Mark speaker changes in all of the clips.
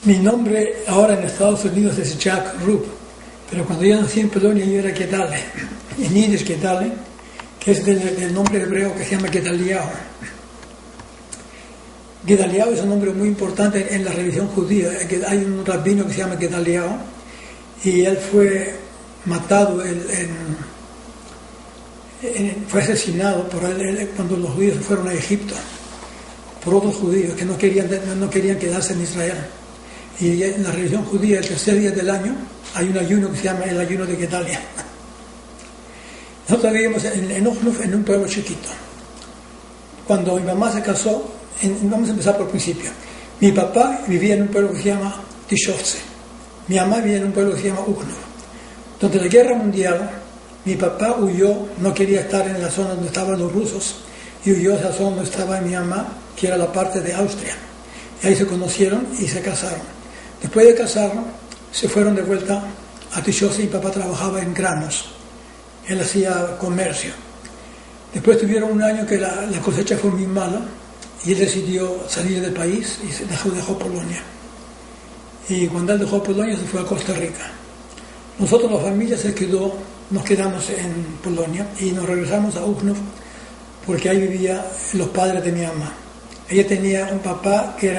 Speaker 1: Mi nombre ahora en Estados Unidos es Jack Rupp, pero cuando yo nací en Polonia yo era Gedale, en yiddish Gedale, que es del nombre hebreo que se llama Gedaliao. Gedaliao es un nombre muy importante en la religión judía. Hay un rabino que se llama Gedaliao y él fue matado, fue asesinado por él cuando los judíos fueron a Egipto, por otros judíos que no querían quedarse en Israel. Y en la religión judía, el tercer día del año, hay un ayuno que se llama el ayuno de Gedalia. Nosotros vivíamos en Ochnuf, en un pueblo chiquito. Cuando mi mamá se casó, vamos a empezar por el principio. Mi papá vivía en un pueblo que se llama Tishovce. Mi mamá vivía en un pueblo que se llama Ochnuf. Durante la guerra mundial, mi papá huyó, no quería estar en la zona donde estaban los rusos, y huyó a esa zona donde estaba mi mamá, que era la parte de Austria. Y ahí se conocieron y se casaron. Después de casarnos, se fueron de vuelta a Tishovce y papá trabajaba en granos. Él hacía comercio. Después tuvieron un año que la cosecha fue muy mala y él decidió salir del país y dejó Polonia. Y cuando él dejó Polonia se fue a Costa Rica. Nosotros, la familia, nos quedamos en Polonia y nos regresamos a Ochnuf porque ahí vivían los padres de mi mamá. Ella tenía un papá que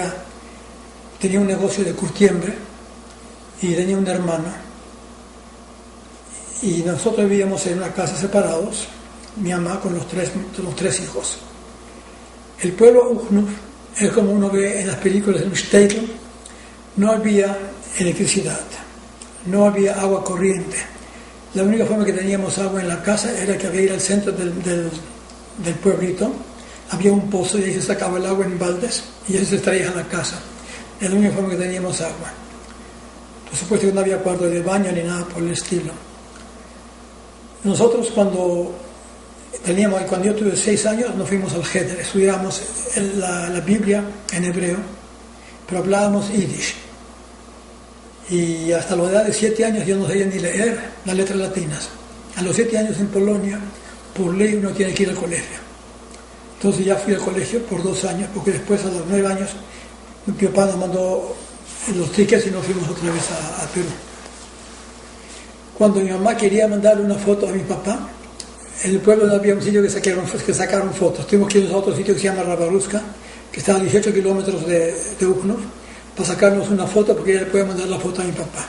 Speaker 1: tenía un negocio de curtiembre y tenía una hermana. Y nosotros vivíamos en una casa separados, mi mamá con los tres hijos. El pueblo Ochnuf es como uno ve en las películas de Shtetl. No había electricidad, no había agua corriente. La única forma que teníamos agua en la casa era que había que ir al centro del pueblito. Había un pozo y ahí se sacaba el agua en baldes y eso se traía a la casa. Era la única forma que teníamos agua. Por supuesto que no había cuarto de baño ni nada por el estilo. Nosotros cuando yo tuve 6 años nos fuimos al Heder, estudiábamos la Biblia en hebreo, pero hablábamos yiddish. Y hasta la edad de 7 años yo no sabía ni leer las letras latinas. A los 7 años en Polonia, por ley uno tiene que ir al colegio. Entonces ya fui al colegio por 2 años, porque después a los 9 años mi papá nos mandó los tickets y nos fuimos otra vez a Perú. Cuando mi mamá quería mandarle una foto a mi papá, en el pueblo no había un sitio que sacaron fotos. Tuvimos que ir a otro sitio que se llama Rabaruska, que está a 18 kilómetros de Ochnuf, para sacarnos una foto porque ella le puede mandar la foto a mi papá.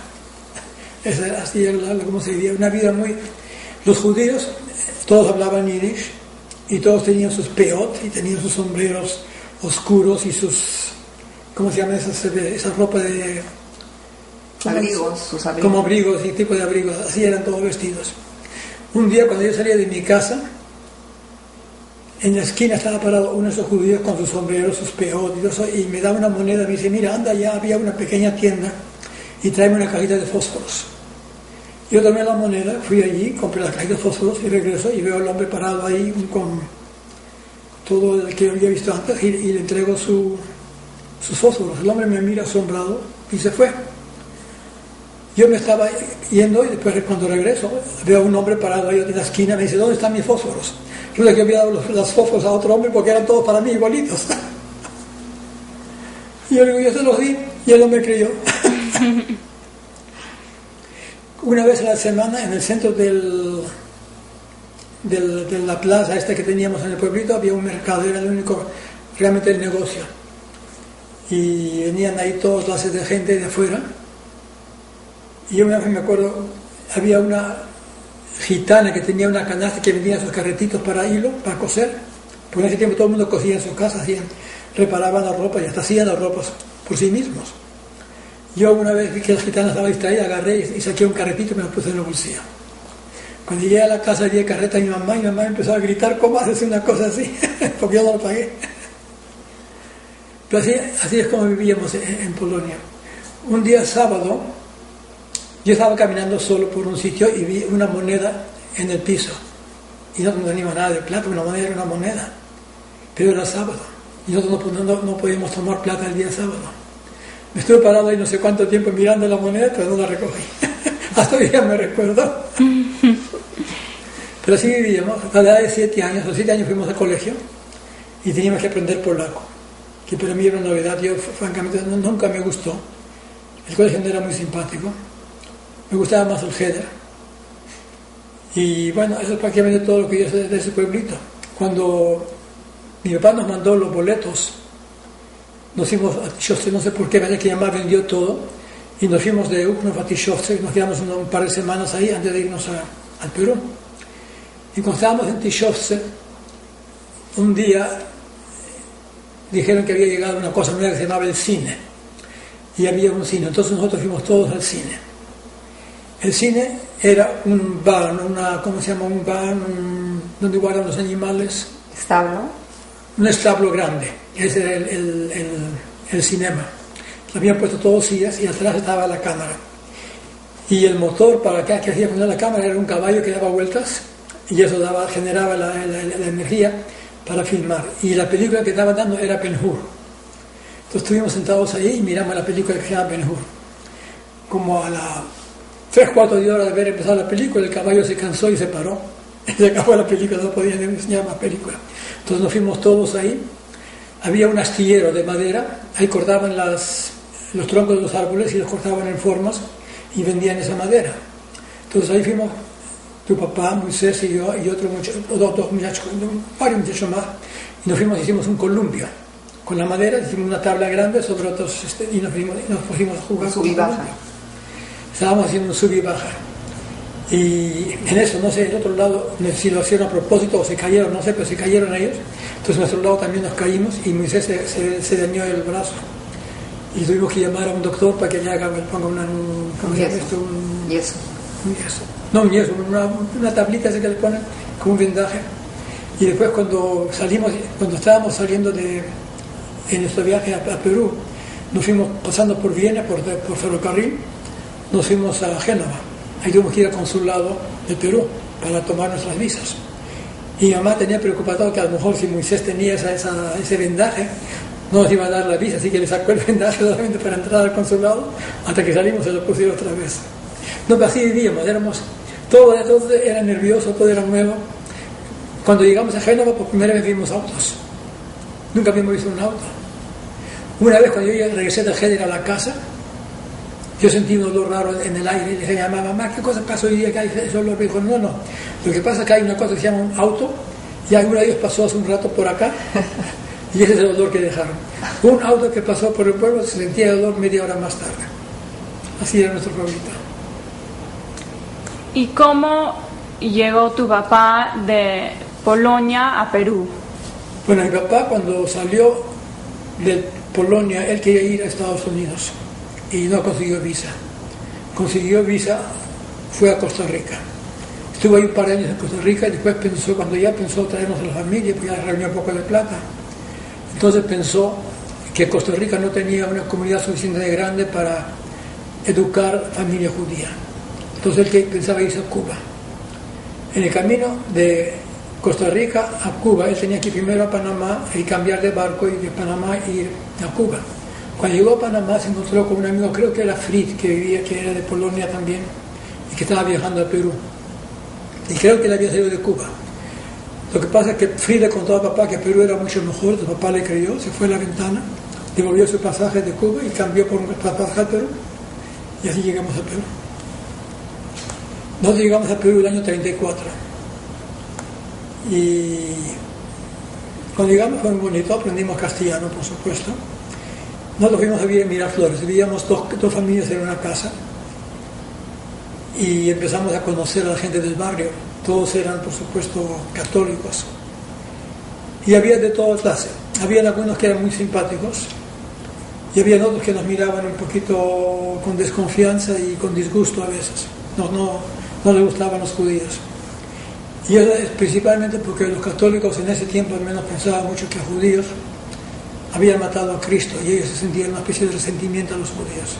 Speaker 1: Así era como se vivía, una vida muy... Los judíos, todos hablaban yiddish y todos tenían sus peot y tenían sus sombreros oscuros y sus... ¿Cómo se llama esa ropa de...?
Speaker 2: Abrigos, sus abrigos.
Speaker 1: Como abrigos y tipo de abrigos, así eran todos vestidos. Un día cuando yo salía de mi casa, en la esquina estaba parado uno de esos judíos con sus sombreros, sus peot y me daba una moneda, me dice, mira, anda, ya había una pequeña tienda y tráeme una cajita de fósforos. Yo tomé la moneda, fui allí, compré la cajita de fósforos y regreso y veo al hombre parado ahí con todo el que había visto antes y le entrego sus fósforos. El hombre me mira asombrado y se fue. Yo me estaba yendo y después cuando regreso veo a un hombre parado ahí en la esquina, me dice, ¿dónde están mis fósforos? Resulta que había dado los fósforos a otro hombre porque eran todos para mí igualitos. Y yo le digo, yo se los di y él no me creyó. Una vez a la semana en el centro de la plaza esta que teníamos en el pueblito había un mercado, era el único realmente el negocio. Y venían ahí todas clases de gente de afuera. Y yo me acuerdo, había una gitana que tenía una canasta que vendía sus carretitos para hilo, para coser. Porque en ese tiempo todo el mundo cosía en sus casas, reparaban la ropa y hasta hacían las ropas por sí mismos. Yo una vez vi que la gitana estaba distraída, agarré y saqué un carretito y me lo puse en el bolsillo. Cuando llegué a la casa di carreta a mi mamá y mi mamá empezó a gritar, ¿cómo haces una cosa así? Porque yo no lo pagué. Pero así es como vivíamos en Polonia. Un día sábado, yo estaba caminando solo por un sitio y vi una moneda en el piso. Y no teníamos nada de plata, una moneda era una moneda. Pero era sábado. Y nosotros no podíamos tomar plata el día sábado. Me estuve parado ahí no sé cuánto tiempo mirando la moneda, pero no la recogí. Hasta hoy día me recuerdo. Pero así vivíamos. A la edad de 7 años, a los 7 años fuimos al colegio y teníamos que aprender polaco. Que para mí era una novedad. Yo francamente nunca me gustó. El colegio no era muy simpático. Me gustaba más el Heder. Y bueno, eso es prácticamente todo lo que yo sé de ese pueblito. Cuando mi papá nos mandó los boletos, nos fuimos a Tischofte, no sé por qué, parece que mi mamá vendió todo, y nos fuimos de Ukhnov a Tischofte, nos quedamos un par de semanas ahí antes de irnos al Perú. Y cuando estábamos en Tischofte, un día dijeron que había llegado una cosa nueva que se llamaba el cine, y había un cine, entonces nosotros fuimos todos al cine. El cine era un barn, ¿cómo se llama? Un barn donde guardan los animales.
Speaker 2: ¿Establo?
Speaker 1: Un establo grande, ese era el cinema. Habían puesto todos sillas y atrás estaba la cámara. Y el motor para acá que hacía poner la cámara era un caballo que daba vueltas y eso generaba la energía para filmar. Y la película que estaba dando era Ben-Hur. Entonces estuvimos sentados ahí y miramos la película que se llama Ben-Hur. Como a las 3-4 de hora de haber empezado la película, el caballo se cansó y se paró. Se acabó la película, no podían enseñar más película. Entonces nos fuimos todos ahí. Había un astillero de madera, ahí cortaban los troncos de los árboles y los cortaban en formas y vendían esa madera. Entonces ahí fuimos tu papá, Moisés y yo y dos muchachos, varios muchachos más, y nos fuimos y hicimos un columpio. Con la madera hicimos una tabla grande sobre otros y nos pusimos a jugar.
Speaker 2: Sub y baja.
Speaker 1: Estábamos haciendo un sub y baja. Y en eso, no sé, del otro lado, si lo hicieron a propósito o se cayeron, no sé, pero se cayeron ellos. Entonces, nuestro lado también nos caímos y Moisés se dañó el brazo. Y tuvimos que llamar a un doctor para que le ponga un yeso. No, un yeso, una tablita esa que le ponen como un vendaje. Y después, cuando estábamos saliendo en nuestro viaje a Perú, nos fuimos pasando por Viena, por ferrocarril, nos fuimos a Génova. Ahí tuvimos que ir al consulado de Perú para tomar nuestras visas. Y mi mamá tenía preocupado que a lo mejor si Moisés tenía ese vendaje, no nos iba a dar la visa, así que le sacó el vendaje solamente para entrar al consulado, hasta que salimos se lo pusieron otra vez. No, pero así vivíamos, todo era nervioso, todo era nuevo. Cuando llegamos a Génova, por primera vez vimos autos. Nunca habíamos visto un auto. Una vez cuando yo ya regresé de Génova a la casa, yo sentí un olor raro en el aire y le dije a mi mamá, ¿qué cosa pasó hoy día que hay ese olor? Me dijo, no, lo que pasa es que hay una cosa que se llama un auto y alguno de ellos pasó hace un rato por acá y ese es el olor que dejaron. Un auto que pasó por el pueblo se sentía el olor media hora más tarde. Así era nuestro pueblito.
Speaker 3: ¿Y cómo llegó tu papá de Polonia a Perú?
Speaker 1: Bueno, mi papá cuando salió de Polonia, él quería ir a Estados Unidos y no consiguió visa. Consiguió visa, fue a Costa Rica. Estuvo ahí un par de años en Costa Rica y después cuando ya pensó traernos a la familia, pues ya reunió un poco de plata. Entonces pensó que Costa Rica no tenía una comunidad suficientemente grande para educar familia judía. Entonces él pensaba irse a Cuba. En el camino de Costa Rica a Cuba, él tenía que ir primero a Panamá y cambiar de barco y de Panamá ir a Cuba. Cuando llegó a Panamá se encontró con un amigo, creo que era Fritz, que era de Polonia también, y que estaba viajando a Perú. Y creo que él había salido de Cuba. Lo que pasa es que Fritz le contó a papá que Perú era mucho mejor, su papá le creyó, se fue a la ventana, devolvió su pasaje de Cuba y cambió por un pasaje a Perú, y así llegamos a Perú. Nosotros llegamos a Perú el año 34. Y cuando llegamos fue muy bonito, aprendimos castellano, por supuesto. Nosotros fuimos a vivir en Miraflores, vivíamos dos familias en una casa y empezamos a conocer a la gente del barrio. Todos eran, por supuesto, católicos. Y había de toda clase. Había algunos que eran muy simpáticos y había otros que nos miraban un poquito con desconfianza y con disgusto a veces. No les gustaban los judíos. Y eso es principalmente porque los católicos en ese tiempo al menos pensaban mucho que los judíos habían matado a Cristo y ellos se sentían una especie de resentimiento a los judíos.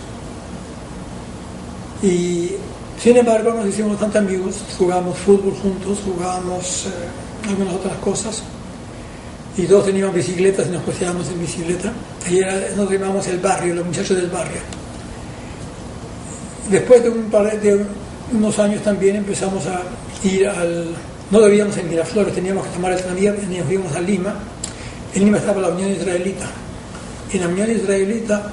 Speaker 1: Y sin embargo nos hicimos bastante amigos, jugábamos fútbol juntos, jugábamos algunas otras cosas y todos teníamos bicicletas y nos paseábamos en bicicleta. Ahí nos llamábamos el barrio, los muchachos del barrio. Después de unos años también empezamos a ir no vivíamos en Miraflores, teníamos que tomar el tranvía y nos fuimos a Lima. En Lima estaba la Unión Israelita. En la Unión Israelita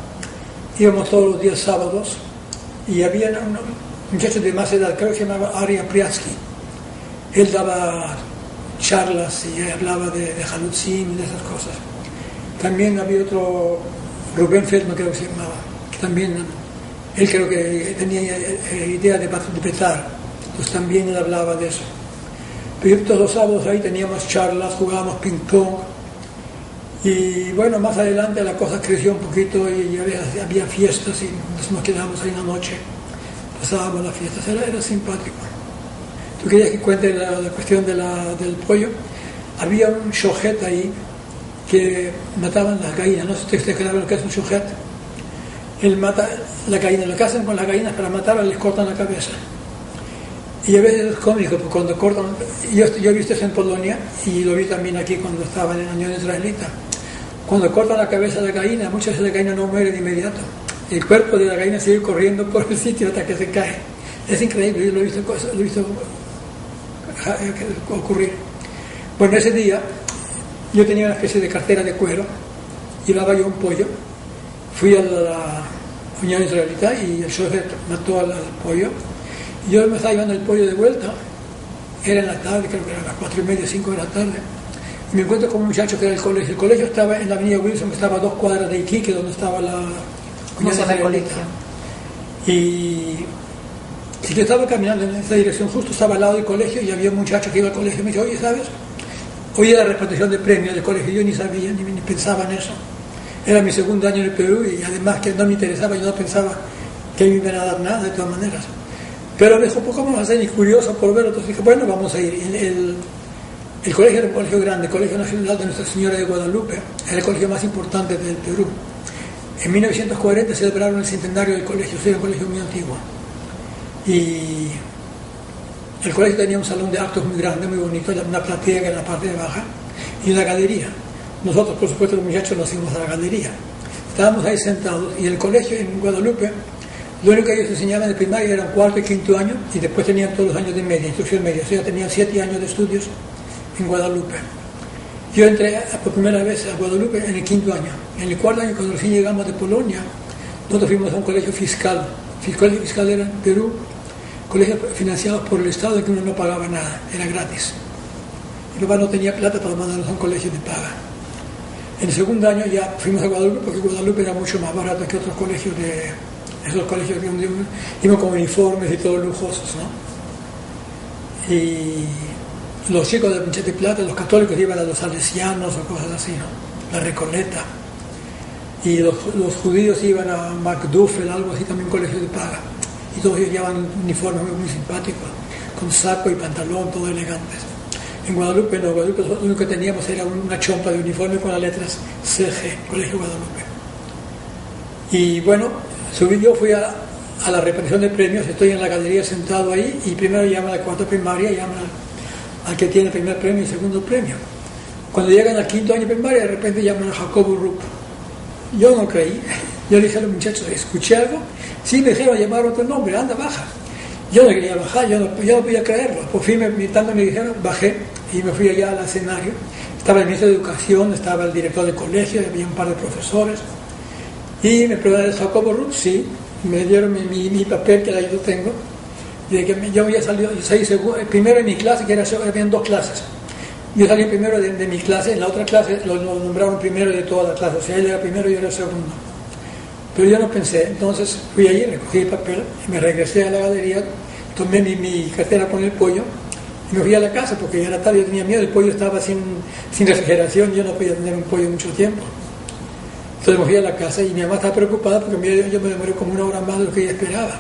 Speaker 1: íbamos todos los días sábados y había un muchacho de más edad, creo que se llamaba Arya Priatsky. Él daba charlas y hablaba de Halutzin y de esas cosas. También había otro, Rubén Feldman creo que se llamaba, que también, él creo que tenía idea de petar, pues también él hablaba de eso. Pero todos los sábados ahí teníamos charlas, jugábamos ping pong. Y bueno, más adelante la cosa creció un poquito y había fiestas y nos quedábamos ahí una noche, pasábamos las fiestas, era simpático. Tú querías que cuente la cuestión del pollo. Había un shohet ahí que mataban las gallinas, no sé si ustedes creen lo que es un shohet. Él mata la gallina, lo que hacen con las gallinas para matarlas les cortan la cabeza. Y a veces es cómico, porque cuando cortan, yo he visto eso en Polonia y lo vi también aquí cuando estaba en la Unión Israelita. Cuando cortan la cabeza de la gallina, muchas veces la gallina no muere de inmediato. El cuerpo de la gallina sigue corriendo por el sitio hasta que se cae. Es increíble, yo lo he visto ocurrir. Bueno, ese día yo tenía una especie de cartera de cuero, llevaba yo un pollo, fui a la Unión Israelita y el shohet mató al pollo. Yo me estaba llevando el pollo de vuelta, era en la tarde, creo que era a las 4:30, 5 de la tarde. Me encuentro con un muchacho que era del colegio. El colegio estaba en la avenida Wilson, que estaba a 2 cuadras de Iquique, donde estaba la
Speaker 2: ¿Cómo se llama el colegio?
Speaker 1: Y yo estaba caminando en esa dirección, justo estaba al lado del colegio y había un muchacho que iba al colegio y me dijo, oye, ¿sabes? Hoy era la repartición de premios del colegio, yo ni sabía, ni pensaba en eso. Era mi segundo año en el Perú y además que no me interesaba, yo no pensaba que me iban a dar nada de todas maneras. Pero me dijo, pues ¿cómo vas a ser ni curioso por verlo? Entonces dije, bueno, vamos a ir. El colegio era un colegio grande, el Colegio Nacional de Nuestra Señora de Guadalupe, era el colegio más importante del Perú. En 1940 celebraron el centenario del colegio, era un colegio muy antiguo. Y el colegio tenía un salón de actos muy grande, muy bonito, una platea en la parte de baja y una galería. Nosotros, por supuesto, los muchachos nos fuimos a la galería. Estábamos ahí sentados y el colegio en Guadalupe, lo único que ellos enseñaban de primaria eran 4º y 5º año y después tenían todos los años de media, instrucción media, o sea, tenían 7 años de estudios en Guadalupe. Yo entré por primera vez a Guadalupe en el 5º año. En el 4º año, cuando recién llegamos de Polonia, nosotros fuimos a un colegio fiscal. El colegio fiscal era en Perú, colegios financiados por el Estado, en que uno no pagaba nada, era gratis. Mi papá no tenía plata para mandarnos a un colegio de paga. En el 2º año ya fuimos a Guadalupe, porque Guadalupe era mucho más barato que otros colegios esos colegios donde iban con uniformes y todos lujosos, ¿no? Y los chicos de Pinchete Plata, los católicos, iban a los salesianos o cosas así, ¿no? La Recoleta. Y los judíos iban a MacDuffel, algo así, también colegio de paga. Y todos ellos llevaban uniformes muy simpáticos, con saco y pantalón, todos elegantes. En Guadalupe no, Guadalupe lo único que teníamos era una chompa de uniforme con las letras CG, Colegio Guadalupe. Y bueno, fui a la repartición de premios, estoy en la galería sentado ahí y primero llaman a la 4ª primaria, llaman al que tiene el primer premio y el segundo premio. Cuando llegan al 5º año primaria, de repente llaman a Jacobo Rupp. Yo no creí, yo le dije a los muchachos, ¿escuché algo? Sí, me dijeron llamar otro nombre, anda, baja. Yo no quería bajar, yo no podía creerlo. Por fin me dijeron, bajé y me fui allá al escenario. Estaba el ministro de Educación, estaba el director del colegio, había un par de profesores. Y me preguntaron, ¿Jacobo Rupp? Sí, me dieron mi papel, que ahí lo tengo. Y de que yo había salido, yo salí primero en mi clase, que habían 2 clases. Yo salí primero de mi clase, en la otra clase lo nombraron primero de toda la clase, o sea, él era primero y yo era segundo. Pero yo no pensé, entonces fui allí, recogí el papel, y me regresé a la galería, tomé mi cartera con el pollo y me fui a la casa porque ya era tarde, yo tenía miedo, el pollo estaba sin refrigeración, yo no podía tener un pollo mucho tiempo. Entonces me fui a la casa y mi mamá estaba preocupada porque yo me demoré como 1 hora más de lo que ella esperaba.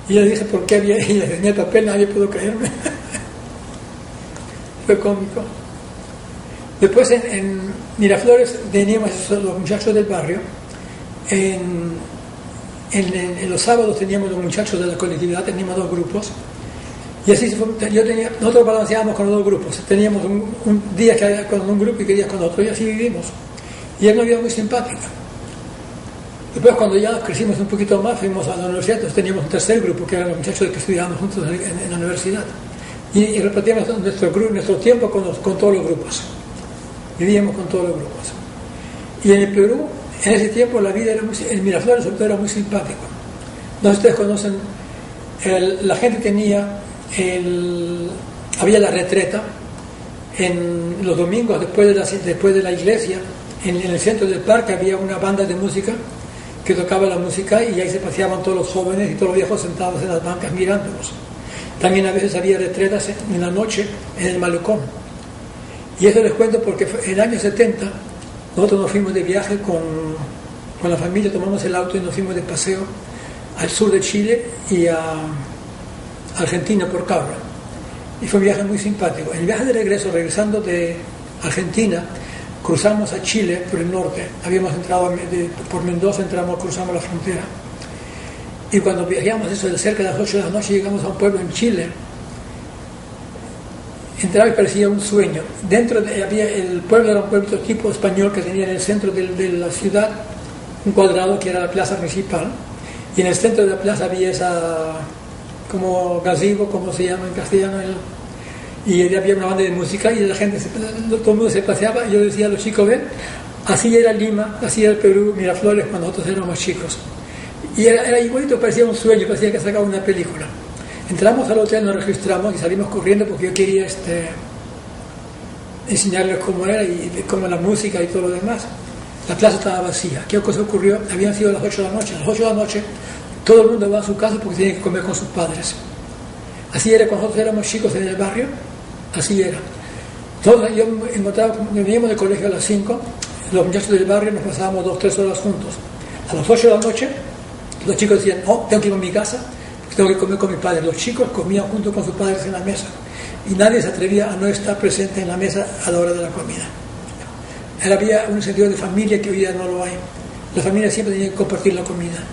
Speaker 1: Y yo le dije, ¿por qué había? Y le tenía el papel, nadie pudo creerme. Fue cómico. Después en Miraflores teníamos los muchachos del barrio. En los sábados teníamos los muchachos de la colectividad, teníamos 2 grupos. Y así nosotros balanceábamos con los 2 grupos. Teníamos un día que era con un grupo y que días con otro, y así vivimos. Y era una vida muy simpática. Después, cuando ya crecimos un poquito más, fuimos a la universidad, entonces teníamos un tercer grupo, que eran los muchachos que estudiábamos juntos en la universidad. Y repartíamos nuestro tiempo con todos los grupos. Vivíamos con todos los grupos. Y en el Perú, En ese tiempo la vida en Miraflores sobre todo era muy simpático. No sé si ustedes conocen, la gente tenía, había la retreta en los domingos después de la iglesia, en el centro del parque había una banda de música que tocaba la música y ahí se paseaban todos los jóvenes y todos los viejos sentados en las bancas mirándolos. También a veces había retretas en la noche en el malecón. Y eso les cuento porque en el año 70 nosotros nos fuimos de viaje con la familia, tomamos el auto y nos fuimos de paseo al sur de Chile y a Argentina por Cabra. Y fue un viaje muy simpático. En el viaje de regreso, regresando de Argentina, cruzamos a Chile por el norte. Habíamos entrado por Mendoza, cruzamos la frontera. Y cuando viajamos eso de cerca de las 8 de la noche, llegamos a un pueblo en Chile. Entraba y parecía un sueño. El pueblo era un pueblo tipo español que tenía en el centro de la ciudad un cuadrado que era la plaza principal. Y en el centro de la plaza había esa, como gazebo, como se llama en castellano, y había una banda de música y la gente, todo el mundo se paseaba. Y yo decía a los chicos, ven, así era Lima, así era el Perú, Miraflores cuando nosotros éramos chicos. Y era igualito, parecía un sueño, parecía que sacaba una película. Entramos al hotel, nos registramos y salimos corriendo porque yo quería enseñarles cómo era y cómo la música y todo lo demás. La plaza estaba vacía. ¿Qué cosa ocurrió? Habían sido las 8 de la noche. A las 8 de la noche todo el mundo va a su casa porque tiene que comer con sus padres. Así era cuando nosotros éramos chicos en el barrio, así era. Entonces yo veníamos del colegio a las 5, los muchachos del barrio nos pasábamos 2-3 horas juntos. A las 8 de la noche los chicos decían, oh, tengo que ir a mi casa, porque tengo que comer con mi padre. Los chicos comían junto con sus padres en la mesa y nadie se atrevía a no estar presente en la mesa a la hora de la comida. Había un sentido de familia que hoy día no lo hay. La familia siempre tenía que compartir la comida.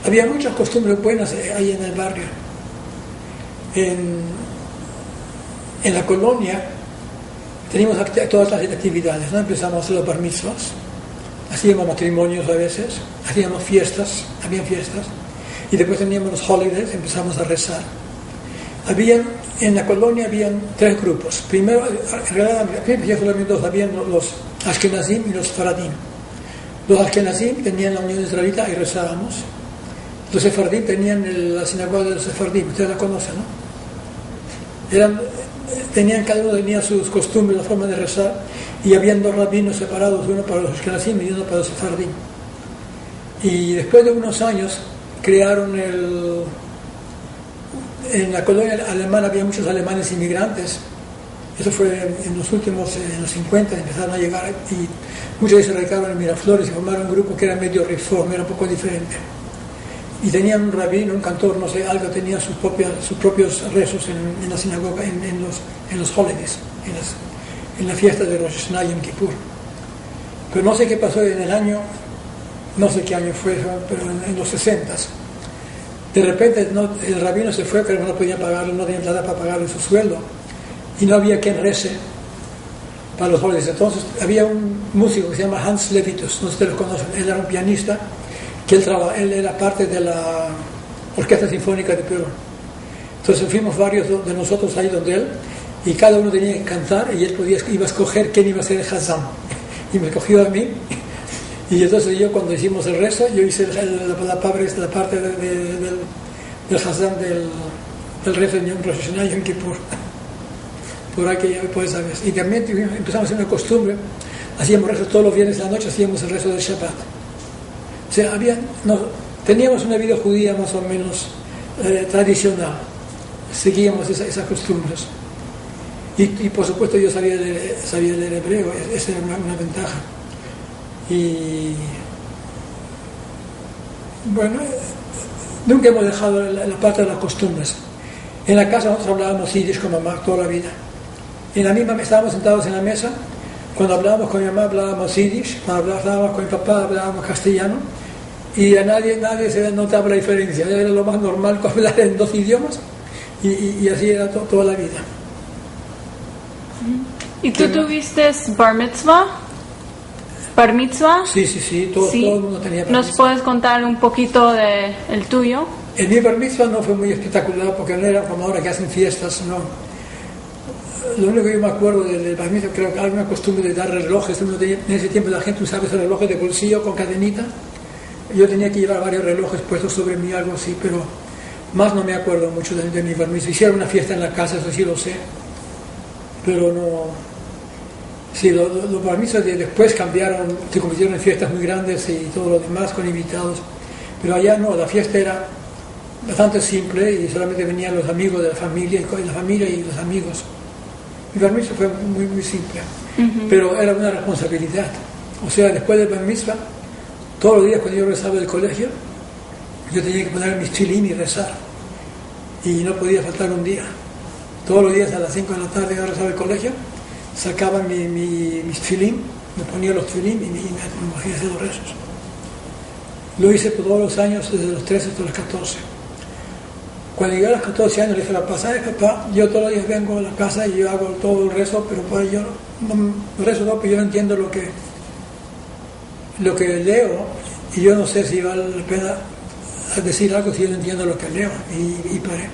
Speaker 1: Había muchas costumbres buenas ahí en el barrio. En la colonia teníamos todas las actividades, ¿no? Empezamos a hacer los bar mitzvahs, hacíamos matrimonios a veces, hacíamos fiestas, habían fiestas, y después teníamos los holidays, empezamos a rezar. En la colonia habían 3 grupos. Primero, en realidad había solamente 2, habían los Ashkenazim y los Sefaradim. Los Ashkenazim tenían la Unión Israelita y rezábamos. Los Sefaradim tenían la sinagoga de los Sefaradim, ustedes la conocen, ¿no? Cada uno tenía sus costumbres, la forma de rezar, y habían 2 rabinos separados, uno para los Ashkenazim y uno para los Sefaradim. Y después de unos años crearon en la colonia alemana había muchos alemanes inmigrantes. Eso fue en los 50 empezaron a llegar y muchos de ellos se radicaron en Miraflores y formaron un grupo que era medio reforma, era un poco diferente. Y tenían un rabino, un cantor, no sé, algo, tenían sus propios rezos en la sinagoga, en los holidays, en la fiesta de Rosh Hashanah y Yom Kippur. Pero no sé qué pasó en el año, no sé qué año fue, pero en los 60s. De repente el rabino se fue, pero no podía pagarle, no tenía plata para pagarle su sueldo. Y no había quien rece para los holidays. Entonces había un músico que se llama Hans Levitus, no sé si ustedes lo conocen, él era un pianista, que él era parte de la Orquesta Sinfónica de Perú. Entonces fuimos varios de nosotros ahí donde él, y cada uno tenía que cantar, y él iba a escoger quién iba a ser el Hazam. Y me escogió a mí. Y entonces yo, cuando hicimos el rezo, yo hice la parte del Hazam del rezo de Rosh Hashanah y Yom Kippur. Por esa vez. Y también empezamos a hacer una costumbre, hacíamos rezos todos los viernes de la noche, hacíamos el rezo del Shabbat. O sea, teníamos una vida judía más o menos tradicional, seguíamos esas costumbres. Y por supuesto yo sabía leer hebreo, esa era una ventaja. Y bueno, nunca hemos dejado la parte de las costumbres. En la casa nosotros hablábamos yiddish con mamá toda la vida. En la misma, estábamos sentados en la mesa, cuando hablábamos con mi mamá hablábamos yiddish, cuando hablábamos con mi papá hablábamos castellano, y a nadie se notaba la diferencia. Era lo más normal hablar en 2 idiomas, y así era toda la vida.
Speaker 3: ¿Y tú tuviste bar mitzvah? ¿Bar mitzvah?
Speaker 1: Sí, todo el mundo tenía bar mitzvah.
Speaker 3: ¿Nos puedes contar un poquito de el tuyo?
Speaker 1: El mi bar mitzvah no fue muy espectacular porque no era como ahora que hacen fiestas, no. lo único que yo me acuerdo del bar mitzvah, creo que alguna costumbre de dar relojes. En ese tiempo la gente usaba esos relojes de bolsillo con cadenita. Yo tenía que llevar varios relojes puestos sobre mí, algo así, pero más no me acuerdo mucho de mi bar mitzvah. Hicieron una fiesta en la casa, eso sí lo sé, pero no... Sí, los bar mitzvahs después cambiaron, se convirtieron en fiestas muy grandes y todo lo demás con invitados, pero allá no, la fiesta era bastante simple y solamente venían los amigos de la familia y los amigos. Mi bar mitzvah fue muy simple, pero era una responsabilidad. O sea, después del bar mitzvah, todos los días cuando yo regresaba del colegio, yo tenía que poner mis tefilín y rezar, y no podía faltar un día. Todos los días a las 5 de la tarde yo regresaba del colegio, sacaba mis tefilín, me ponía los tefilín y me hacía hacer los rezos. Lo hice por todos los años, desde los 13 hasta los 14. Cuando llegué a los 14 años le dije a papá, ¿sabes, papá? Yo todos los días vengo a la casa y yo hago todo el rezo, pero pues yo no rezo, no, pero yo no entiendo lo que leo, y yo no sé si vale la pena decir algo si yo no entiendo lo que leo, y paré.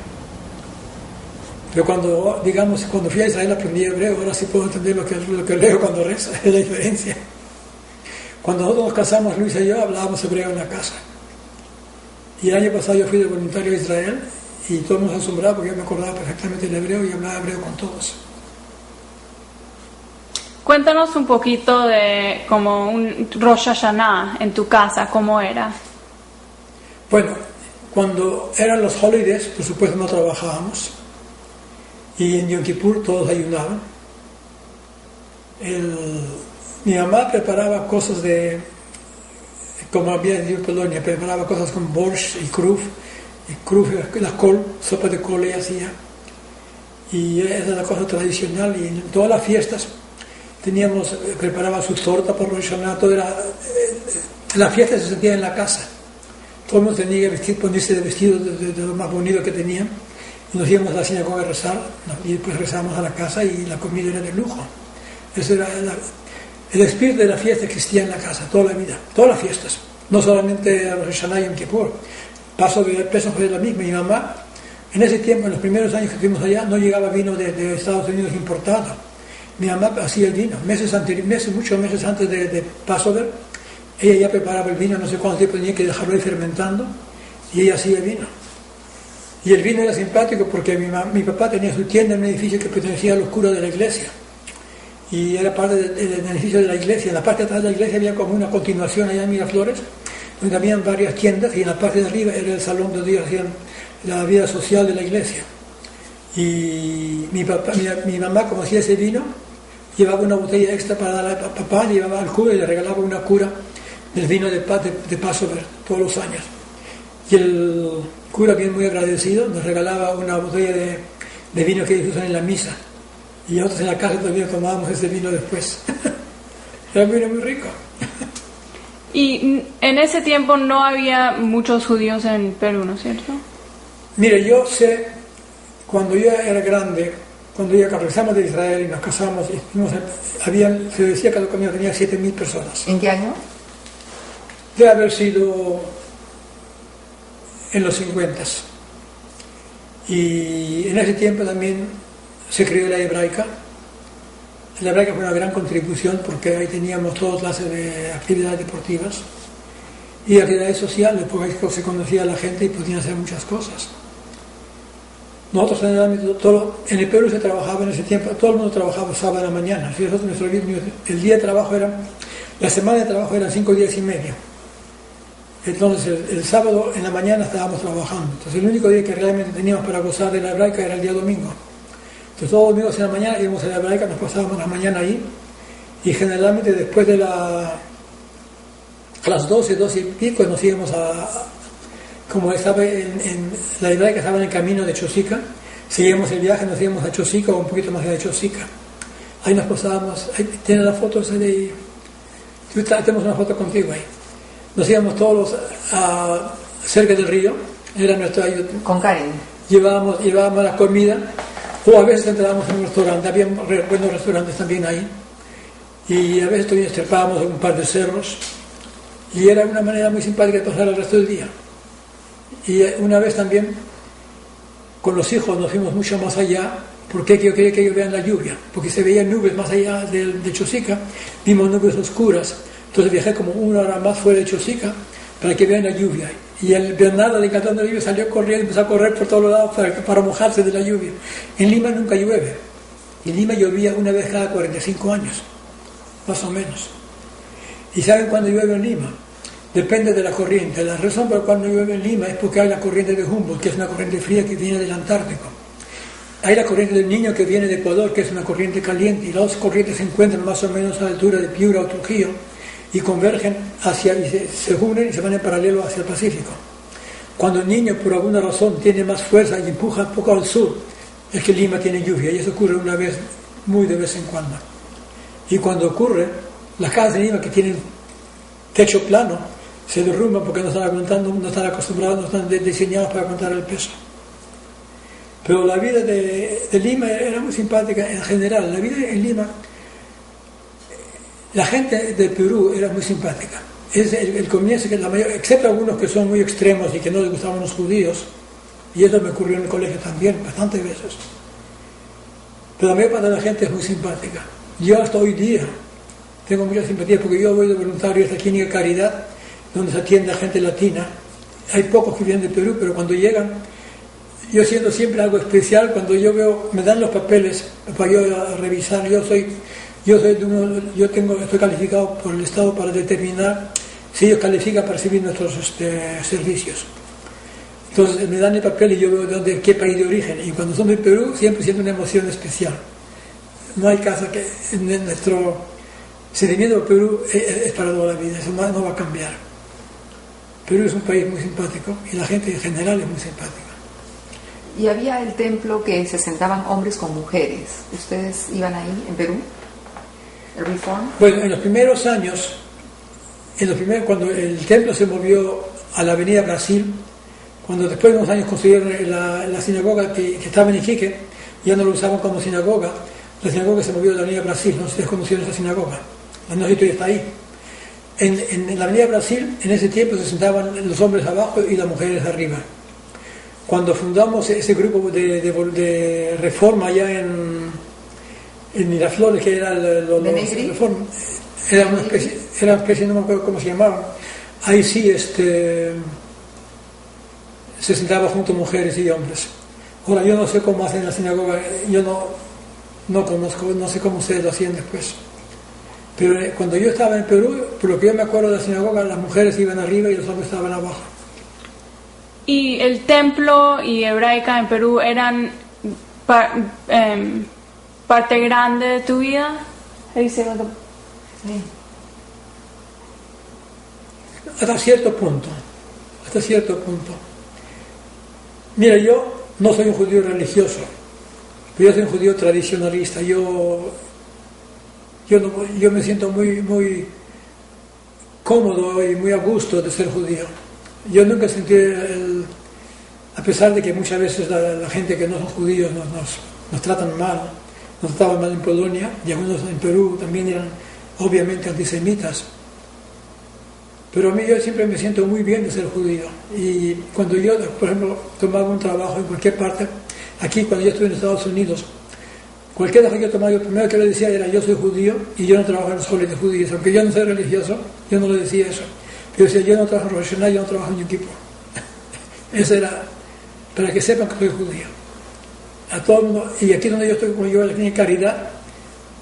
Speaker 1: Pero cuando fui a Israel aprendí hebreo, ahora sí puedo entender lo que leo cuando rezo, es la diferencia. Cuando nosotros nos casamos, Luisa y yo, hablábamos hebreo en la casa. Y el año pasado yo fui de voluntario a Israel y todo el mundo se asombraba porque yo me acordaba perfectamente el hebreo y hablaba hebreo con todos.
Speaker 3: Cuéntanos un poquito de como un Rosh Hashanah en tu casa, ¿cómo era?
Speaker 1: Bueno, cuando eran los holidays, por supuesto no trabajábamos. Y en Yom Kippur todos ayunaban. Mi mamá preparaba cosas como había en Polonia, preparaba cosas con borscht y kruf la col, sopa de col ella hacía. Y esa es la cosa tradicional, y en todas las fiestas preparaba su torta por Rosh Hashanah, la fiesta se sentía en la casa. Todo el mundo tenía que ponerse de vestido de lo más bonito que tenían. Nos íbamos a la sinagoga a rezar, y después rezábamos a la casa y la comida era de lujo. Eso era el espíritu de la fiesta existía en la casa, toda la vida, todas las fiestas. No solamente Rosh Hashanah y Yom Kippur. Pesach fue la misma. Mi mamá, en ese tiempo, en los primeros años que estuvimos allá, no llegaba vino de Estados Unidos importado. Mi mamá hacía el vino. Muchos meses antes de Passover, ella ya preparaba el vino, no sé cuánto tiempo tenía que dejarlo ahí fermentando, y ella hacía el vino. Y el vino era simpático porque mi papá tenía su tienda en un edificio que pertenecía a los curas de la iglesia. Y era parte del edificio de la iglesia. En la parte de atrás de la iglesia había como una continuación allá en Miraflores, donde habían varias tiendas, y en la parte de arriba era el salón donde hacían la vida social de la iglesia. Y mi mamá, como hacía ese vino, llevaba una botella extra para darle a papá, le llevaba al cura y le regalaba una cura del vino de Passover todos los años. Y el cura, bien muy agradecido, nos regalaba una botella de vino que ellos usan en la misa. Y nosotros en la casa también tomábamos ese vino después. Era un vino muy rico.
Speaker 3: Y en ese tiempo no había muchos judíos en Perú, ¿no es cierto?
Speaker 1: Mire, yo sé, cuando yo era grande, cuando ya regresamos de Israel y nos casamos, se decía que la comunidad tenía 7.000 personas.
Speaker 2: ¿En qué año?
Speaker 1: Debe haber sido en los 50. Y en ese tiempo también se creó la hebraica. La hebraica fue una gran contribución porque ahí teníamos todas clases de actividades deportivas y actividades sociales, porque ahí se conocía a la gente y podían hacer muchas cosas. Nosotros generalmente, en el Perú se trabajaba en ese tiempo, todo el mundo trabajaba sábado en la mañana. El día de trabajo la semana de trabajo eran 5 días y medio. Entonces el sábado en la mañana estábamos trabajando. Entonces el único día que realmente teníamos para gozar de la hebraica era el día domingo. Entonces todos los domingos en la mañana íbamos a la hebraica, nos pasábamos la mañana ahí, y generalmente después de a las 12 y pico nos íbamos como estaba en la hebraica, estaba en el camino de Chosica, seguíamos el viaje, nos íbamos a Chosica o un poquito más allá de Chosica. Ahí nos pasábamos, ahí tiene la foto esa de ahí, tenemos una foto contigo ahí. Nos íbamos todos cerca del río, era nuestra ayuda.
Speaker 2: Con Karen.
Speaker 1: Llevábamos la comida, o a veces entrábamos en un restaurante, había buenos restaurantes también ahí, y a veces también trepábamos en un par de cerros, y era una manera muy simpática de pasar el resto del día. Y una vez también con los hijos nos fuimos mucho más allá, ¿Por qué yo quería que ellos vean la lluvia? Porque se veían nubes más allá de Chosica, vimos nubes oscuras. Entonces viajé como 1 hora más fuera de Chosica para que vean la lluvia. Y el Bernardo, le encantó la lluvia, salió corriendo, empezó a correr por todos lados para mojarse de la lluvia. En Lima nunca llueve. En Lima llovía una vez cada 45 años, más o menos. ¿Y saben cuándo llueve en Lima? Depende de la corriente. La razón por la cual no llueve en Lima es porque hay la corriente de Humboldt, que es una corriente fría que viene del Antártico. Hay la corriente del Niño que viene de Ecuador, que es una corriente caliente, y las dos corrientes se encuentran más o menos a la altura de Piura o Trujillo y convergen y se unen y se van en paralelo hacia el Pacífico. Cuando el Niño por alguna razón tiene más fuerza y empuja un poco al sur, es que Lima tiene lluvia, y eso ocurre una vez, muy de vez en cuando. Y cuando ocurre, las casas de Lima que tienen techo plano se derrumban porque no están aguantando, no están acostumbrados, no están diseñados para aguantar el peso. Pero la vida de Lima era muy simpática en general. La vida en Lima, la gente de Perú era muy simpática. Es el comienzo que la mayor, excepto algunos que son muy extremos y que no les gustaban los judíos, y eso me ocurrió en el colegio también, bastantes veces. Pero la mayor parte de la gente es muy simpática. Yo hasta hoy día tengo mucha simpatía porque yo voy de voluntario a esta clínica Caridad, donde se atiende a gente latina. Hay pocos que vienen de Perú, pero cuando llegan, yo siento siempre algo especial cuando yo veo, me dan los papeles para yo revisar. Estoy calificado por el Estado para determinar si ellos califican para recibir nuestros servicios. Entonces me dan el papel y yo veo de qué país de origen. Y cuando son de Perú siempre siento una emoción especial. No hay caso que nuestro sentimiento por Perú es para toda la vida, eso no va a cambiar. Perú es un país muy simpático y la gente en general es muy simpática.
Speaker 2: Y había el templo que se sentaban hombres con mujeres. ¿Ustedes iban ahí en Perú? ¿El Reform?
Speaker 1: Bueno, en los primeros años, cuando el templo se movió a la Avenida Brasil, cuando después de unos años construyeron la sinagoga que estaba en Iquique, ya no lo usaban como sinagoga, la sinagoga se movió a la Avenida Brasil. No sé si ustedes conocieron esa sinagoga, no sé si todavía está ahí. En la Avenida Brasil, en ese tiempo se sentaban los hombres abajo y las mujeres arriba. Cuando fundamos ese grupo de reforma allá en Miraflores, que era los reforma, era una especie, no me acuerdo cómo se llamaban, ahí sí se sentaban juntos mujeres y hombres. Ahora yo no sé cómo hacen la sinagoga, yo no conozco, no sé cómo ustedes lo hacían después. Pero cuando yo estaba en Perú, por lo que yo me acuerdo de la sinagoga, las mujeres iban arriba y los hombres estaban abajo.
Speaker 3: ¿Y el templo y hebraica en Perú eran parte grande de tu vida?
Speaker 2: Sí.
Speaker 1: Hasta cierto punto. Mira, yo no soy un judío religioso, pero yo soy un judío tradicionalista. Yo me siento muy cómodo y muy a gusto de ser judío. Yo nunca sentí, a pesar de que muchas veces la gente que no son judíos nos tratan mal, nos trataban mal en Polonia, y algunos en Perú también eran obviamente antisemitas. Pero a mí yo siempre me siento muy bien de ser judío. Y cuando yo, por ejemplo, tomaba un trabajo en cualquier parte, aquí cuando yo estuve en Estados Unidos, cualquier trabajo que yo tomaba, lo primero que le decía era: yo soy judío y yo no trabajo en los colegios de judíos. Aunque yo no soy religioso, yo no le decía eso. Yo decía: yo no trabajo en Rosh Hashanah, yo no trabajo en Yom Kippur. Eso era para que sepan que soy judío. A todo el mundo. Y aquí donde yo estoy, como yo en la clínica Caridad,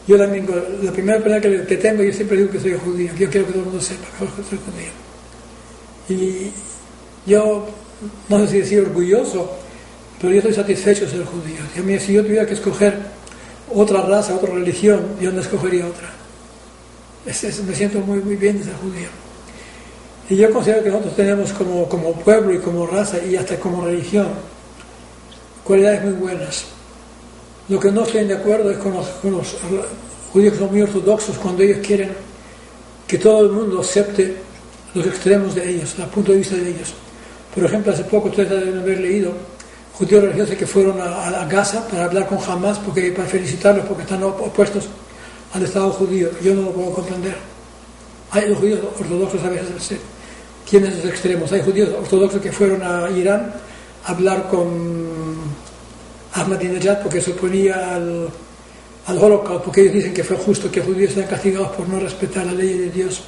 Speaker 1: yo también, la primera persona que tengo, yo siempre digo que soy judío. Yo quiero que todo el mundo sepa que soy judío. Y yo no sé si decir orgulloso, pero yo estoy satisfecho de ser judío. Si yo tuviera que escoger otra raza, otra religión, yo no escogería otra. Me siento muy bien de ser judío. Y yo considero que nosotros tenemos como pueblo y como raza y hasta como religión cualidades muy buenas. Lo que no estoy de acuerdo es con los judíos que son muy ortodoxos, cuando ellos quieren que todo el mundo acepte los extremos de ellos, el punto de vista de ellos. Por ejemplo, hace poco ustedes deben haber leído judíos religiosos que fueron a Gaza para hablar con Hamas, para felicitarlos porque están opuestos al Estado judío. Yo no lo puedo comprender. Hay los judíos ortodoxos a veces tienen esos extremos. Hay judíos ortodoxos que fueron a Irán a hablar con Ahmadinejad porque se oponía al Holocausto, porque ellos dicen que fue justo que judíos sean castigados por no respetar la ley de Dios.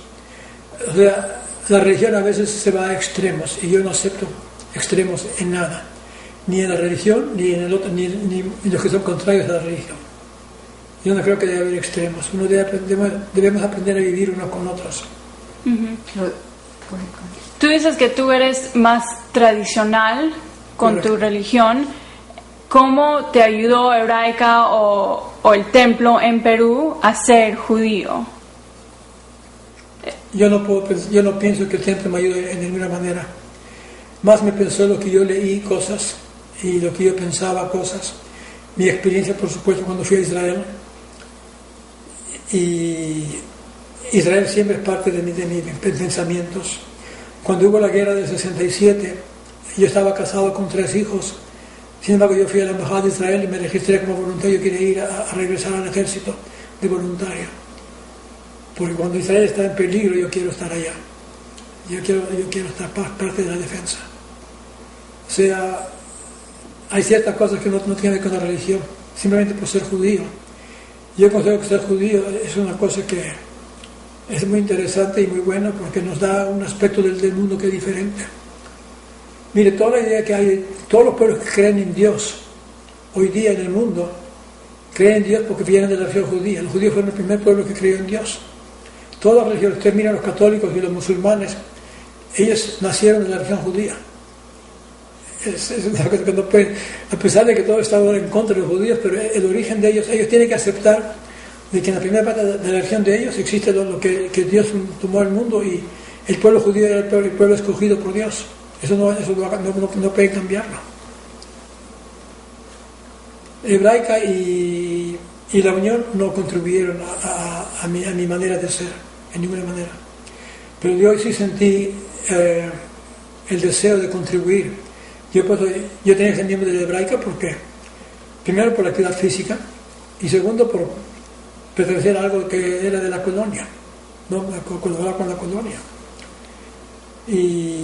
Speaker 1: O sea, la religión a veces se va a extremos y yo no acepto extremos en nada, ni en la religión, ni en el otro, ni en los que son contrarios a la religión. Yo no creo que debe haber extremos. Debemos aprender a vivir unos con otros.
Speaker 3: Tú dices que tú eres más tradicional con tu religión. ¿Cómo te ayudó Hebraica o el templo en Perú a ser judío?
Speaker 1: Yo no pienso que el templo me ayude en ninguna manera. Más me pensó lo que yo leí cosas y lo que yo pensaba cosas. Mi experiencia, por supuesto, cuando fui a Israel. Y Israel siempre es parte de mis pensamientos. Cuando hubo la guerra del 67, yo estaba casado con 3 hijos. Sin embargo, yo fui a la embajada de Israel y me registré como voluntario. Yo quería ir a regresar al ejército de voluntario. Porque cuando Israel está en peligro, yo quiero estar allá. Yo quiero estar parte de la defensa. O sea, hay ciertas cosas que no tienen que ver con la religión, simplemente por ser judío. Yo considero que ser judío es una cosa que es muy interesante y muy buena porque nos da un aspecto del mundo que es diferente. Mire, toda la idea que hay, todos los pueblos que creen en Dios hoy día en el mundo, creen en Dios porque vienen de la religión judía. Los judíos fueron el primer pueblo que creyó en Dios. Todas las religiones, usted mira los católicos y los musulmanes, ellos nacieron de la religión judía. Es una cosa que no pueden, a pesar de que todo está ahora en contra de los judíos, pero el origen de ellos tienen que aceptar de que en la primera parte de la religión de ellos existe lo que Dios tomó al mundo y el pueblo judío era el pueblo escogido por Dios. Eso no pueden cambiarlo. Hebraica y la Unión no contribuyeron a mi manera de ser, en ninguna manera. Pero yo sí sentí el deseo de contribuir. Yo tenía que ser miembro de la Hebraica porque, primero por la actividad física y segundo por pertenecer a algo que era de la colonia, ¿no? Colaborar con la colonia. Y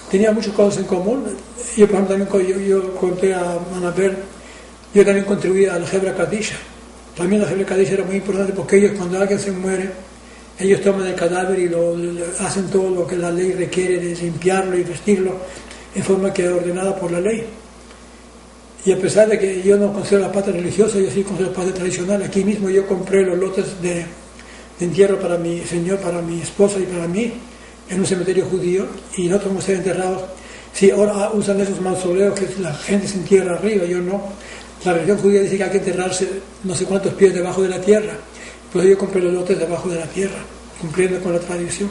Speaker 1: tenía muchas cosas en común. Yo, por ejemplo, también yo conté a Anabel, yo también contribuía a la Hebra Kadisha. También la Hebra Kadisha era muy importante porque ellos, cuando alguien se muere, ellos toman el cadáver y hacen todo lo que la ley requiere de limpiarlo y vestirlo en forma que es ordenada por la ley. Y a pesar de que yo no considero la parte religiosa, yo sí considero la parte tradicional. Aquí mismo yo compré los lotes de entierro para mi señor, para mi esposa y para mí, en un cementerio judío, y nosotros vamos a ser enterrados. Sí, ahora usan esos mausoleos que la gente se entierra arriba, yo no. La religión judía dice que hay que enterrarse no sé cuántos pies debajo de la tierra. Pues yo compré los lotes debajo de la tierra, cumpliendo con la tradición.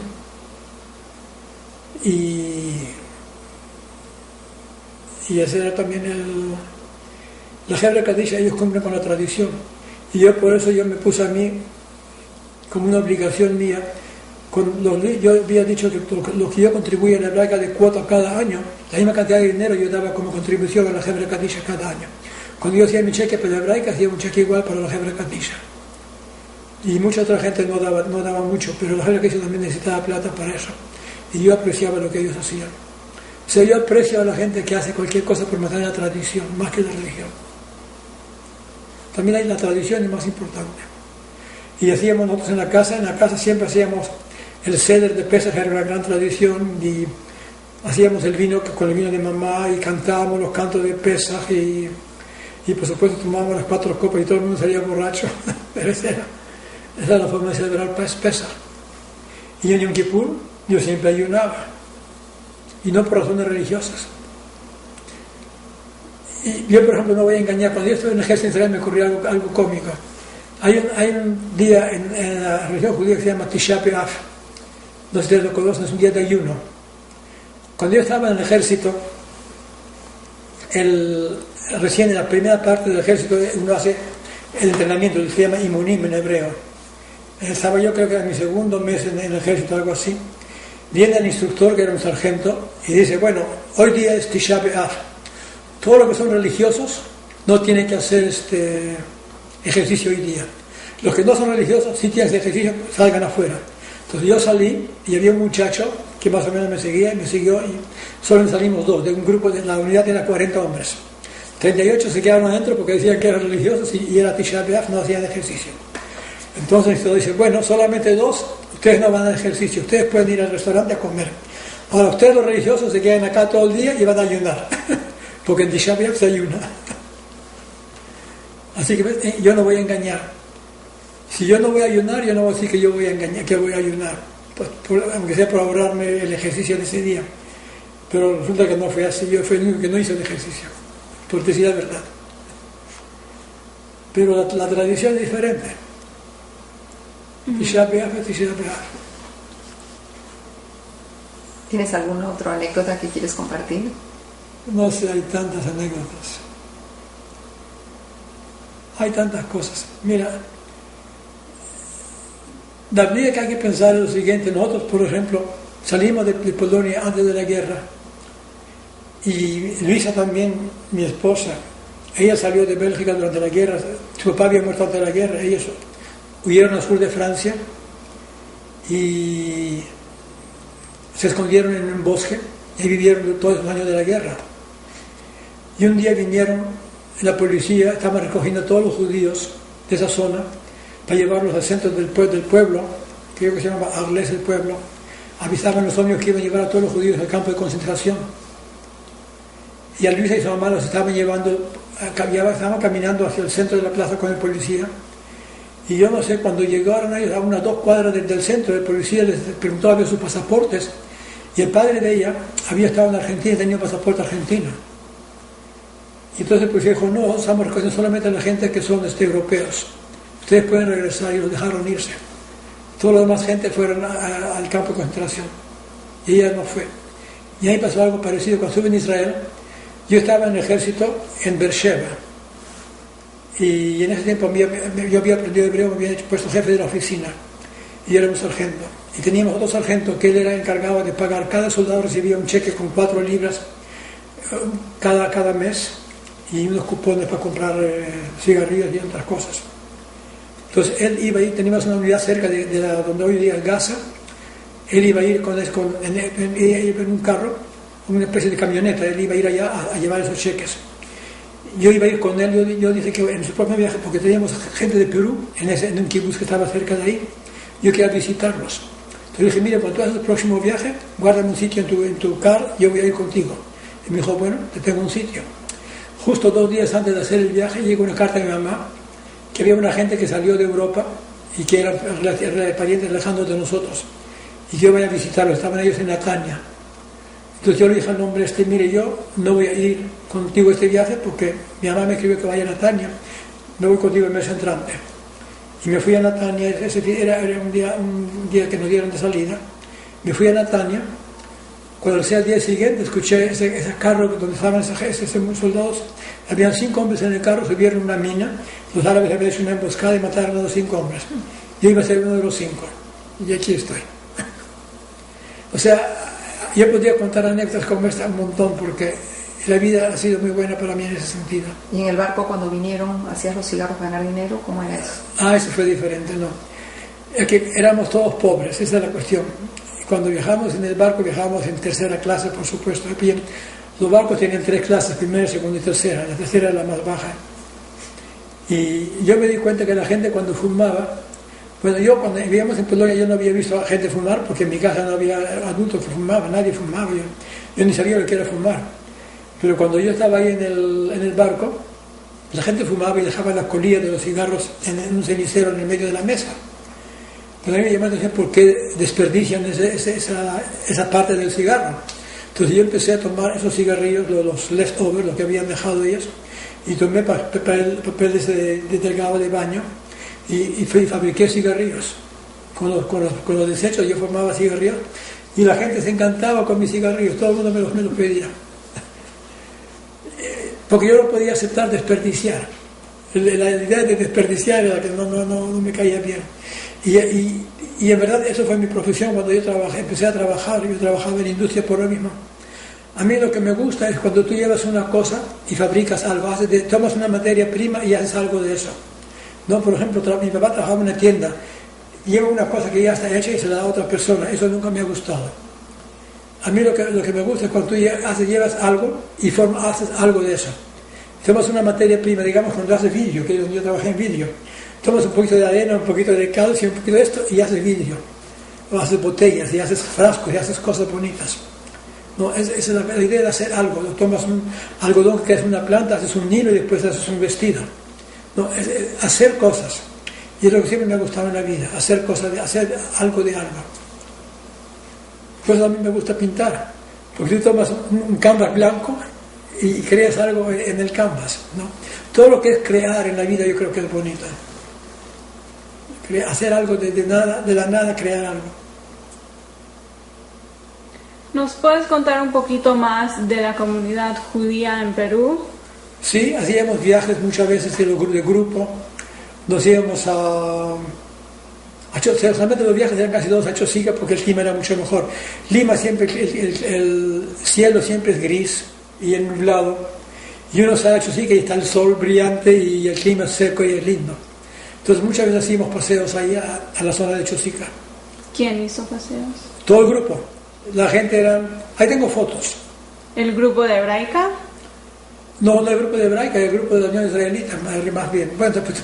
Speaker 1: Y ese era también la Hebra Kadisha, ellos cumplen con la tradición. Y yo por eso me puse a mí como una obligación mía. Yo había dicho que lo que yo contribuía en la Hebraica de cuota cada año, la misma cantidad de dinero yo daba como contribución a la Hebra Kadisha cada año. Cuando yo hacía mi cheque para la Hebraica, hacía un cheque igual para la Hebra Kadisha. Y mucha otra gente no daba mucho, pero la Hebra Kadisha también necesitaba plata para eso. Y yo apreciaba lo que ellos hacían. O sea, yo aprecio a la gente que hace cualquier cosa por mantener la tradición, más que la religión. También hay la tradición, es más importante. Y hacíamos nosotros en la casa siempre hacíamos el ceder de Pesaj, era una gran tradición, y hacíamos el vino con el vino de mamá y cantábamos los cantos de Pesaj y por supuesto tomábamos las 4 copas y todo el mundo salía borracho. Pero esa era la forma de celebrar Pesaj. Y en Yom Kippur yo siempre ayunaba. Y no por razones religiosas. Y yo, por ejemplo, no voy a engañar. Cuando yo estuve en el ejército de Israel me ocurrió algo cómico. Hay un día en la religión judía que se llama Tisha B'Av. No sé si ustedes lo conocen, es un día de ayuno. Cuando yo estaba en el ejército, recién en la primera parte del ejército uno hace el entrenamiento, que se llama imunim en hebreo. Estaba yo, creo que era mi segundo mes en el ejército, algo así. Viene el instructor, que era un sargento, y dice, bueno, hoy día es Tisha B'Av. Todos los que son religiosos no tienen que hacer ejercicio hoy día. Los que no son religiosos, sí tienen ejercicio, salgan afuera. Entonces yo salí y había un muchacho que más o menos me seguía y me siguió, y solo salimos 2, de un grupo, de la unidad era 40 hombres. 38 se quedaron adentro porque decían que eran religiosos y era Tisha B'Av, no hacían ejercicio. Entonces todo dice, bueno, solamente 2, ustedes no van a ejercicio, ustedes pueden ir al restaurante a comer. Ahora ustedes los religiosos se quedan acá todo el día y van a ayunar, porque en Tisha B'Av se ayuna. Así que yo no voy a engañar. Si yo no voy a ayunar, yo no voy a decir que yo voy a engañar, que voy a ayunar, pues, aunque sea por ahorrarme el ejercicio de ese día. Pero resulta que no fue así, yo fui el único que no hizo el ejercicio, por decir la verdad. Pero la tradición es diferente. Tisha B'Av es Tisha B'Av.
Speaker 2: ¿Tienes alguna otra anécdota que quieres compartir?
Speaker 1: No sé, hay tantas anécdotas. Hay tantas cosas. Mira, habría que hay que pensar en lo siguiente. Nosotros, por ejemplo, salimos de Polonia antes de la guerra. Y Luisa también, mi esposa, ella salió de Bélgica durante la guerra. Su papá había muerto antes de la guerra. Ellos huyeron al sur de Francia y se escondieron en un bosque y vivieron todos los años de la guerra. Y un día vinieron, la policía estaba recogiendo a todos los judíos de esa zona para llevarlos al centro del pueblo, que creo que se llama Arles el pueblo. Avisaban los hombres que iban a llevar a todos los judíos al campo de concentración. Y a Luisa y su mamá los estaban llevando, estaban caminando hacia el centro de la plaza con el policía. Y yo no sé, cuando llegaron ellos a unas 2 cuadras del centro, el policía les preguntó a ver sus pasaportes. Y el padre de ella había estado en Argentina y tenía un pasaporte argentino. Y entonces el policía dijo, no, estamos recogiendo solamente a la gente que son europeos. Ustedes pueden regresar, y los dejaron irse. Toda la demás gente fueron al campo de concentración. Y ella no fue. Y ahí pasó algo parecido. Cuando estuve en Israel, yo estaba en el ejército en Beersheba. Y en ese tiempo yo había aprendido hebreo, me había puesto jefe de la oficina. Y yo era un sargento. Y teníamos otro sargento que él era encargado de pagar. Cada soldado recibía un cheque con 4 libras cada mes y unos cupones para comprar cigarrillos y otras cosas. Entonces él iba a ir, teníamos una unidad cerca de donde hoy día es Gaza. Él iba a ir en un carro, una especie de camioneta. Él iba a ir allá a llevar esos cheques. Yo iba a ir con él. Yo dije que en su propio viaje, porque teníamos gente de Perú en un kibutz que estaba cerca de ahí, yo quería visitarlos. Entonces dije, mira, cuando tú haces el próximo viaje, guárdame un sitio en tu car, yo voy a ir contigo. Y me dijo, bueno, te tengo un sitio. Justo 2 días antes de hacer el viaje, llegó una carta de mi mamá, que había una gente que salió de Europa y que eran parientes lejanos de nosotros. Y yo voy a visitarlos, estaban ellos en Natania. Entonces yo le dije al hombre mire, yo no voy a ir contigo a este viaje porque mi mamá me escribió que vaya a Natania, no voy contigo el mes entrante. Y me fui a Natania, ese era un día que nos dieron de salida. Me fui a Natania. Cuando sea el día siguiente, escuché ese carro donde estaban esos soldados. Habían 5 hombres en el carro, subieron una mina. Los árabes habían hecho una emboscada y mataron a los 5 hombres. Yo iba a ser uno de los 5. Y aquí estoy. O sea, yo podría contar anécdotas como esta un montón, porque la vida ha sido muy buena para mí en ese sentido.
Speaker 2: ¿Y en el barco cuando vinieron, hacías los cigarros para ganar dinero? ¿Cómo era eso?
Speaker 1: Eso fue diferente, no. Es que éramos todos pobres, esa es la cuestión. Cuando viajamos en el barco, viajamos en tercera clase, por supuesto. Los barcos tienen 3 clases, primera, segunda y tercera. La tercera es la más baja. Y yo me di cuenta que la gente cuando fumaba, bueno, yo cuando vivíamos en Polonia yo no había visto a gente fumar, porque en mi casa no había adultos que fumaban, nadie fumaba. Yo ni sabía lo que era fumar. Pero cuando yo estaba ahí en el barco, la gente fumaba y dejaba las colillas de los cigarros en un cenicero en el medio de la mesa. Pero a mí me llamó la atención por qué desperdician esa parte del cigarro. Entonces yo empecé a tomar esos cigarrillos, los leftovers, los que habían dejado ellos, y tomé papel de delgado de baño y fabriqué cigarrillos. Con los desechos yo formaba cigarrillos y la gente se encantaba con mis cigarrillos, todo el mundo me los pedía. Porque yo no podía aceptar desperdiciar. La idea de desperdiciar era la que no me caía bien. Y en verdad eso fue mi profesión cuando yo empecé a trabajar. Yo trabajaba en industria por lo mismo. A mí lo que me gusta es cuando tú llevas una cosa y fabricas algo, tomas una materia prima y haces algo de eso. No, por ejemplo, mi papá trabajaba en una tienda, lleva una cosa que ya está hecha y se la da a otra persona. Eso nunca me ha gustado. A mí lo que me gusta es cuando tú llevas algo y haces algo de eso. Tomas una materia prima, digamos, cuando haces vidrio, que yo trabajé en vidrio. Tomas un poquito de arena, un poquito de calcio, un poquito de esto y haces vidrio. O haces botellas, y haces frascos, y haces cosas bonitas. No, esa es la idea de hacer algo. Tomas un algodón que es una planta, haces un hilo y después haces un vestido. No, es hacer cosas. Y es lo que siempre me ha gustado en la vida, hacer cosas, hacer algo de algo. Por eso a mí me gusta pintar, porque tú tomas un canvas blanco y creas algo en el canvas, ¿no? Todo lo que es crear en la vida yo creo que es bonito. Hacer algo de nada, de la nada crear algo.
Speaker 3: ¿Nos puedes contar un poquito más de la comunidad judía en Perú?
Speaker 1: Sí, hacíamos viajes muchas veces de grupo. Nos íbamos solamente los viajes eran casi todos a Chosica porque el clima era mucho mejor. Lima siempre, el cielo siempre es gris y nublado. Y uno sale a Chosica y está el sol brillante y el clima es seco y es lindo. Entonces muchas veces hacíamos paseos ahí a la zona de Chosica.
Speaker 3: ¿Quién hizo paseos?
Speaker 1: Todo el grupo. La gente eran... Ahí tengo fotos.
Speaker 3: ¿El grupo de Hebraica?
Speaker 1: No, no el grupo de Hebraica, el grupo de la Unión Israelita, más bien. Bueno, pues,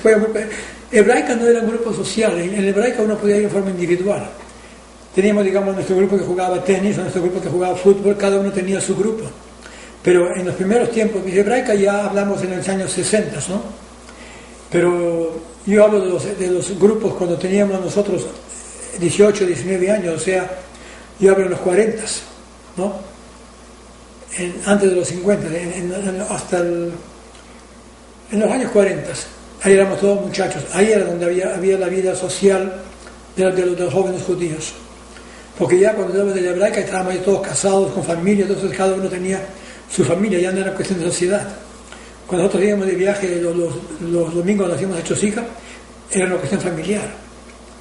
Speaker 1: Hebraica no era un grupo social. En Hebraica uno podía ir en forma individual. Teníamos, digamos, nuestro grupo que jugaba tenis, nuestro grupo que jugaba fútbol, cada uno tenía su grupo. Pero en los primeros tiempos de Hebraica ya hablamos en los años 60, ¿no? Pero yo hablo de los grupos cuando teníamos nosotros 18, 19 años, o sea, yo hablo en los 40, ¿no? Antes de los 50, en los años 40, ahí éramos todos muchachos, ahí era donde había la vida social de los jóvenes judíos. Porque ya cuando estábamos de la Hebraica estábamos ahí todos casados, con familia, entonces cada uno tenía su familia, ya no era cuestión de sociedad. Cuando nosotros íbamos de viaje los domingos nos íbamos a Chosica, era una cuestión familiar.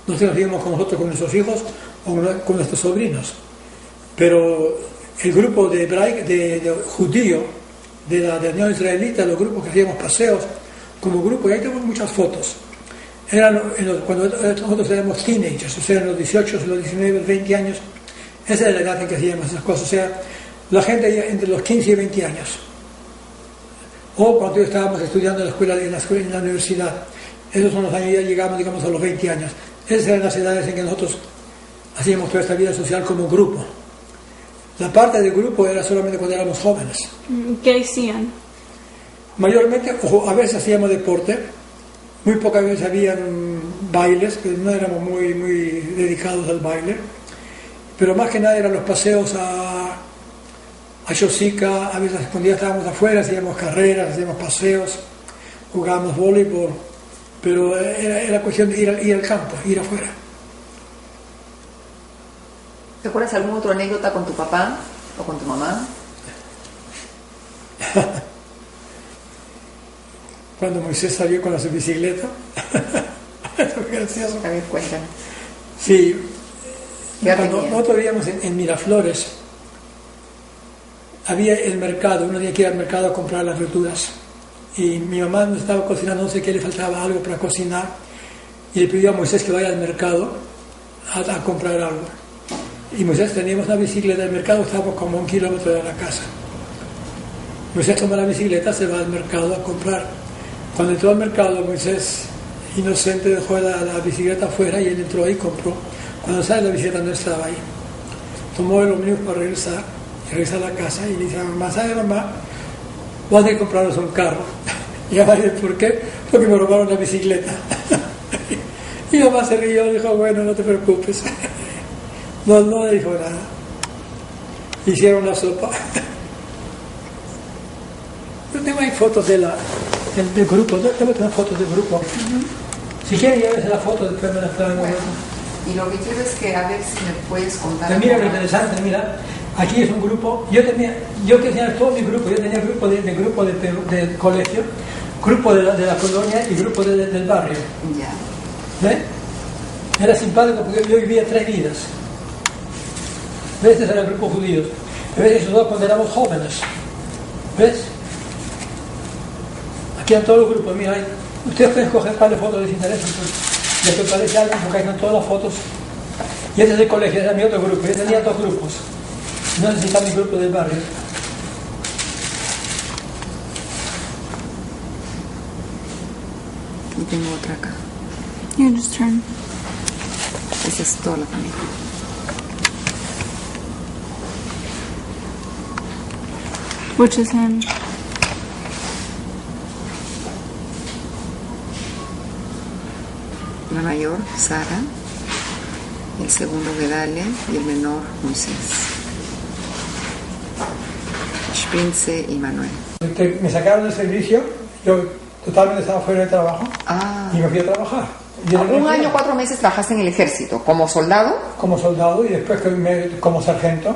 Speaker 1: Nosotros nos íbamos con nosotros, con nuestros hijos o con nuestros sobrinos. Pero el grupo de judío de la Unión Israelita, los grupos que hacíamos paseos como grupo, y ahí tenemos muchas fotos. Cuando nosotros éramos teenagers, o sea, en los 18, los 19, los 20 años, esa era la edad en que hacíamos esas cosas. O sea, la gente entre los 15 y 20 años. O cuando estábamos estudiando en la universidad. Esos son los años, ya llegamos, digamos, a los 20 años. Esas eran las edades en que nosotros hacíamos toda esta vida social como grupo. La parte del grupo era solamente cuando éramos jóvenes.
Speaker 3: ¿Qué hacían?
Speaker 1: Mayormente, a veces hacíamos deporte, muy pocas veces habían bailes, que no éramos muy dedicados al baile, pero más que nada eran los paseos a Chosica, a veces cuando ya estábamos afuera hacíamos carreras, hacíamos paseos, jugábamos voleibol, pero era cuestión de ir al campo, ir afuera.
Speaker 2: ¿Te acuerdas alguna otra anécdota con tu papá o con tu mamá?
Speaker 1: Cuando Moisés salió con su bicicleta. Fue gracioso.
Speaker 2: A ver, cuéntame.
Speaker 1: Sí, cuando nosotros vivíamos en Miraflores, había el mercado, uno tenía que ir al mercado a comprar las verduras. Y mi mamá no estaba cocinando, no sé qué, le faltaba algo para cocinar. Y le pidió a Moisés que vaya al mercado a comprar algo. Y Moisés teníamos una bicicleta, el mercado estaba como 1 kilómetro de la casa. Moisés toma la bicicleta, se va al mercado a comprar. Cuando entró al mercado, Moisés, inocente, dejó la bicicleta afuera y él entró ahí y compró. Cuando sale la bicicleta no estaba ahí. Tomó el ómnibus para regresar a la casa y le dice a mamá, ¿sabe mamá? Voy a tener que comprarnos un carro. Y mamá dice, ¿por qué? Porque me robaron la bicicleta. Y mamá se rió y dijo, bueno, no te preocupes. No le dijo nada. Hicieron la sopa. Yo tengo ahí fotos del grupo, tengo que tener fotos del grupo. Si quieren ya ves la foto, después me las traen.
Speaker 2: Bueno, y lo que quiero es que a ver si me puedes contar.
Speaker 1: Mira lo interesante, mira, aquí es un grupo, yo tenía todo mi grupo, yo tenía grupo del colegio, grupo de la colonia y grupo del barrio.
Speaker 2: Ya.
Speaker 1: ¿Ves? Era simpático porque yo vivía 3 vidas. ¿Ves? Este era el grupo judío. ¿Ves? Esos dos cuando éramos jóvenes. ¿Ves? Aquí en todos los grupos, mira, ustedes pueden escoger cuáles fotos les interesan, pues, les que parece algo, porque ahí están todas las fotos. Y este es el colegio, era mi otro grupo, yo tenía 2 grupos. No necesitaba mi grupo del barrio.
Speaker 2: Y tengo otra acá.
Speaker 3: You just turn.
Speaker 2: Esa es toda la familia.
Speaker 3: Which is him?
Speaker 2: La mayor, Sara. El segundo, Gedalia. Y el menor, Moisés. Sprince y Manuel.
Speaker 1: Me sacaron del servicio, yo totalmente estaba fuera de trabajo y me fui a trabajar.
Speaker 2: Un año, 4 meses trabajaste en el ejército, como soldado.
Speaker 1: Como soldado y después como sargento.